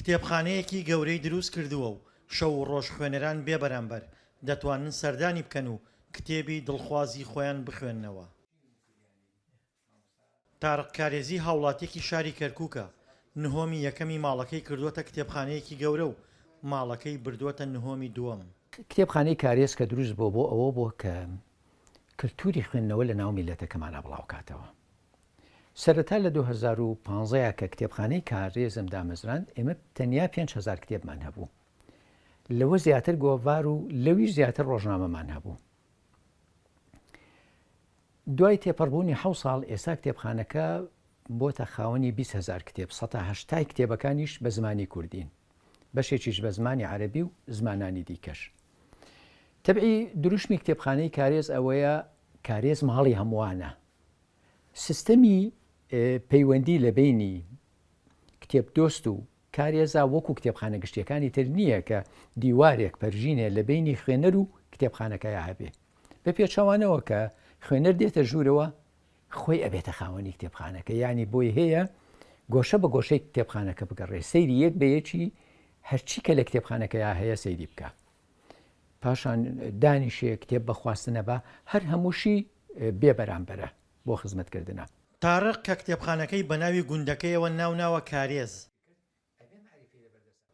کتێبخانەیەکی گەورەی دروست کردووە و شەو و ڕۆژ خوێنەران بێ بەرامبەر دەتوانن سەردانی بکەن و کتێبی دڵخوازی خۆیان بخوێننەوە. تارق کارێزی هاوڵاتیەکی شاری کەرکووکە، نهۆمی یەکەمی ماڵەکەی کردووەتە کتێبخانەیەکی گەورە و ماڵەکەی بردووەتە نهۆمی دووەم. کتێبخانەی کارێز کە دروست بۆ ئەوە بۆ کە کللتوری خوێندنەوە لە ناو میلەتەکەمانە بڵاوکاتەوە. سەرەتا لە 2015 کە کتێبخانەی کارێزم دامەزراند ئێمە تەنیا 5,000 کتێبمان هەبوو، لەوە زیاتر گۆڤار و لەویش زیاتر ڕۆژنامەمان هەبوو. دوای تێپەڕبوونی 7 ساڵ ئێستا کتێبخانەکە بۆتە خاوەنی 20,000 کتێب، 180 کتێبەکانیش بە زمانی کوردین، بەشێکیش بە زمانی عەرەبی و زمانانی دیکەش. تەبعی دروشمی کتێبخانەی کارێز ئەوەیە کارێز ماڵی هەمووانە. سیستەمی پەیوەندی لە بینی کتێب دۆست و کارێزا وەکو کتێبخانە گشتیەکانی تر نییە کە دیوارێک پەرژینێ لە بینی خوێنەر و کتێبخانەکەی هەبێ. بە پێچەوانەوە کە خوێنەر دێتە ژوورەوە خۆی ئەبێتە خاوەنی کتێبخانەکە، یعنی بۆی هەیە گۆشە بە گۆشەی کتێبخانەکە بگەڕێ، سەیری یەک بە یەکی هەرچی کە لە کتێبخانەکەیە هەیە سەیری بکە، پاشان دانیشێ کتێب بەخواستنە بە هەر هەمووشی بێ بەرامبەرە بۆ خزمەتکردنە. تارق کە کتێبخانەکەی بە ناوی گوندەکەیەوە ناوناوە کارێز،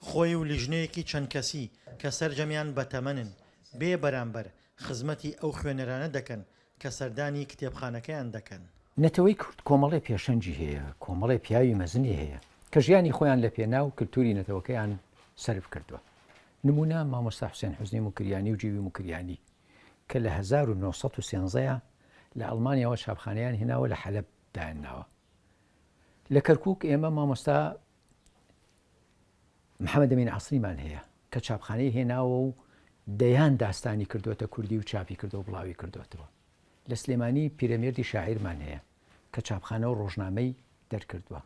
خۆی و لیژنەیەکی چەند کەسی کە سەرجەمیان بەتەمەنن بێ بەرامبەر خزمەتی ئەو خوێنەرانە دەکەن کە سەردانی کتێبخانەکەیان دەکەن. نەتەوەی کورد کۆمەڵی پێشەنجی هەیە، کۆمەڵی پیاوی مەزنی هەیە کە ژیانی خۆیان لە پێناو کللتوری نەتەوەکەیان سەرف کردووە. نمونە مامۆستا حوسێن حوزنی موکریانی و جیوی موکریانی کە لە 1913 لە ئەڵمانیاوە چاپخانەیان هێناوە لە حەلەب داهێناوە. لە کەرکووک ئێمە مامۆستا محەممەد ئەمین عەسریمان هەیە کە چاپخانەی هێناوە و دەیان داستانی کردوتە کوردی و چاپی کردو و بڵاوی کردوتەوە. لە سلێمانی پیرەمێردی شاعیرمان هەیە کە چاپخانە و ڕۆژنامەی دەرکردووە.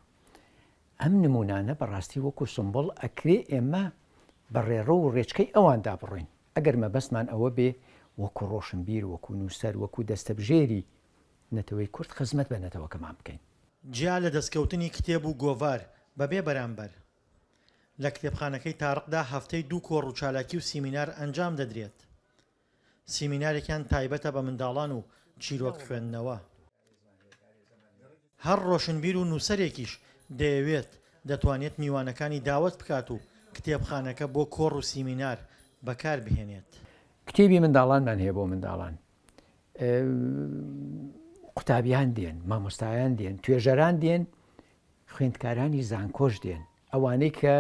ئەم نمونانە بەڕاستی وەکو سمبڵ ئەکرێ ئێمە بەڕێڕە و ڕێچکەی ئەواندا بڕۆین ئەگەر مەبەستمان ئەوە بێ وەکو ڕۆشنبیر، وەکو نووسەر، وەکو دەستەبژێری نەتەوەی کورد خزمەت بە نەتەوەکەمان بکەین. جیا لە دەستکەوتنی کتێب و گۆڤار بەبێ بەرامبەر لە کتێبخانەکەی تارقدا هەفتەی 2 کۆڕ و چالاکی و سیمینار ئەنجام دەدرێت. سیمینارێکیان تایبەتە بە منداڵان و چیرۆک خوێندنەوە. هەر ڕۆشنبیر و نووسەرێکیش دەیەوێت دەتوانێت میوانەکانی داوەت بکات و کتێبخانەکە بۆ کۆڕ و سیمینار بەکار بهێنێت. کتێبی منداڵانمان هەیە بۆ منداڵان، قوتابیان دێن، مامۆستایان دێن، توێژەران دێن، خوێندکارانی زانکۆش دێن، ئەوانەی کە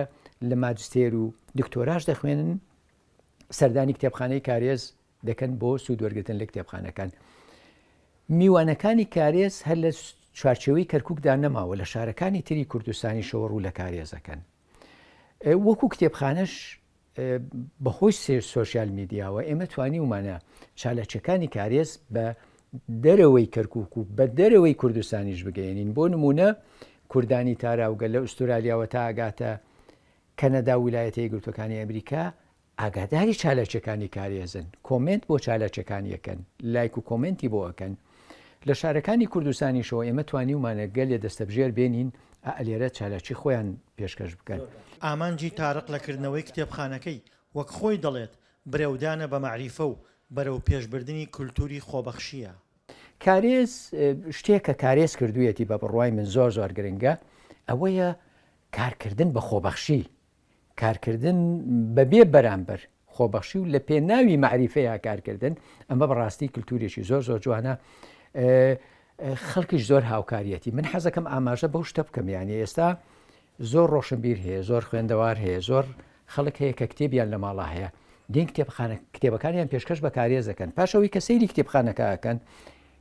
لە ماجستێر و دکتۆراژ دەخوێنن سەردانی کتێبخانەی کارێز دەکەن بۆ سوودوەرگرتن لە کتێبخانەکان. میوانەکانی کارێز هەر لە چوارچێوەی کەرکووکدا نەماوە، لە شارەکانی تری کوردستانی شەوە ڕوو لە کارێزەکەن. وەکو کتێبخانەش بەهۆی سۆشیال میدیاوە ئێمە توانیومانە چالەچەکانی کارێز بە دەرەوەی کەرکووک و بە دەرەوەی کوردستانیش بگەێنین. بۆ نمونە کوردانی تاراوگە لە ئوسترالیاوە تا ئاگاتە کەنەدا ویلایەتە یەکگرتووەکانی ئەمریکا ئاگاداری چالەچەکانی کارێزن، کۆمنت بۆ چالەچەکانیەکەن، لایک و کۆمنتی بۆ ئەکەن. لە شارەکانی کوردستانیشەوە ئێمە توانیومانە گەلێ دەستەبژێر بێنین ئەلێرە چالەچی خۆیان پێشکەش بکەن. ئامانجی تارق لەکردنەوەی کتێبخانەکەی وەک خۆی دەڵێت برەودانە بە معریفە و بەرەو پێشبردننی کولتوری خۆبەخشیە. کارێز شتێک کە کارێز کردوویەتی بە بڕوای من زۆر گرنگە ئەوەیە کارکردن بە خۆبەخشی، کارکردن بەبێ بەرامبەر خۆبەخشی و لە پێناوی معریفەیە کارکردن. ئەمە بەڕاستی کللتوریێکی زۆر جوانە، خەڵکیش زۆر هاوکاریەتی. من حەزەکەم ئاماژە بەو شتە بکەم، یانی ئێستا زۆر ڕۆشنبیر هەیە، زۆر خوێندەوار هەیە، زۆر خەڵک هەیە کە کتێبیان لە ماڵا هەیە، دێن کتێبەکانیان پێشکەش بە کارێز دەکەن، پاشەوەی کە سەیری کتێبخانەکەکەن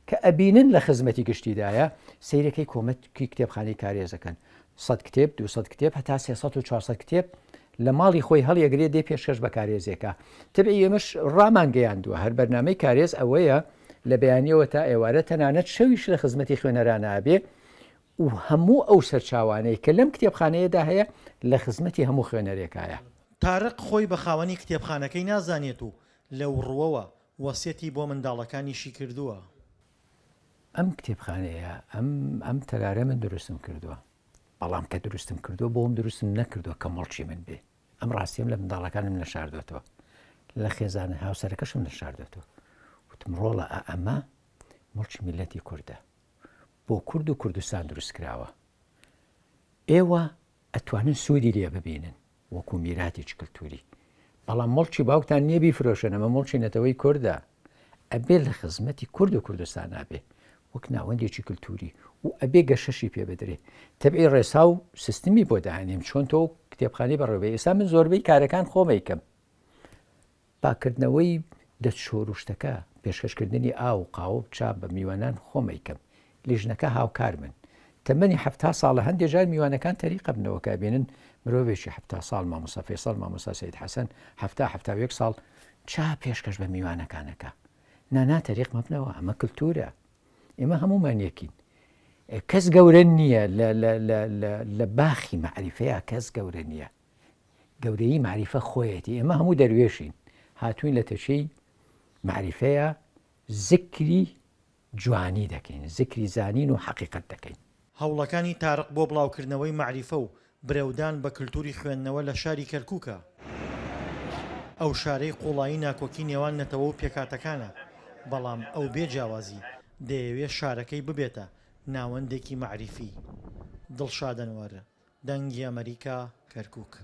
کە ئەبینن لە خزمەتی گشتیدایە سەیرەکەی کۆمەکی کتێبخانەی کارێزەکەن. 100 کتێب، 200 کتێب، هەتا 300 و 400 کتێب لە ماڵی خۆی هەڵیەگرێ دێ پێشکەش بە کارێزێکە. تبعی ئێمەش ڕامانگەیاندووە هەر بەرنامەی کارێز ئەوەیە لە بەیانیەوە تا ئێوارە تەنانەت شەویش لە خزمەتی خوێنەرانە ئابێ و هەموو ئەو سەرچاوانەی کە لەم کتێبخانەیەدا هەیە لە خزمەتی هەموو خوێنەرێکایە. تارق خۆی بە خاوەنی کتێبخانەکەی نازانێت و لەو ڕووەوە وەسیەتی بۆ منداڵەکانیشی کردووە. ئەم کتێبخانەیە ئەم تەلارە من دروستم کردووە. بەڵام کە دروستم کردو بۆم دروستم نەکردووە کە مڵچی من بێ ئەم ڕاستیم لە منداڵەکانم نەشاردوێتەوە لە خێزانە هاوسەرەکەشم نەشاردوێتەوە وتم ڕۆڵە ئەمە مڵچی میلەتی کوردە بۆ کورد و کوردستان دروست کراوە ئێوە ئەتوانن سوودی لێ ببینن وەکو میراتی کللتوری بەڵام مڵچی باوکتان نییە بیفرۆشن ئەمە مڵچی نەتەوەی کووردە ئەبێ لە خزمەتی کورد و کوردستان نابێ وەک ناوەندێکی کللتوری و ئەبێ گەشەشی پێ بدرێ تەبعی ڕێسا و سیستمی بۆ داهێنیم چۆن تۆ کتێبخانی بەڕێوەی ئێستا من زۆربەی کارەکان خۆمەیکەم باکردنەوەی دەست شۆروشتەکە پێشکەشکردنی ئاو و قاوە چاپ بە میوانان خۆمەیکەم لیژنەکە هاوکار من تەمەنی 70 ساڵە هەندێک جار میوانەکان تەریقە بنەوەکە بێنن مرۆڤێکی 70 ساڵ مامۆستا فەیسەڵ مامۆستا سەید حەسەن 70 ساڵ چا پێشکەش بە میوانەکانەکە نانا تەریق مەبنەوە ئەمە کللتورە ئێمە هەمومان یەکین کەس گەورە نییە لە باخی معریفەیە کەس گەورە نییە گەورەی معریفە خۆیەتی ئێمە هەموو دەروێشین هاتوین لە تەشەی معریفەیە زیکری جوانی دەکەین زیکری زانین و حەقیقەت دەکەین هەوڵەکانی تارق بۆ بڵاوکردنەوەی معریفە و برەودان بە کللتوری خوێندنەوە لە شاری کەرکووکە ئەو شارەی قوڵایی ناکۆکی نێوان نەتەوە و پێکاتەکانە بەڵام ئەو بێجیاوازی دەیەوێت شارەکەی ببێتە ناوەندێکی معریفی دڵشادەنوارە دەنگی ئەمریکا کەرکووک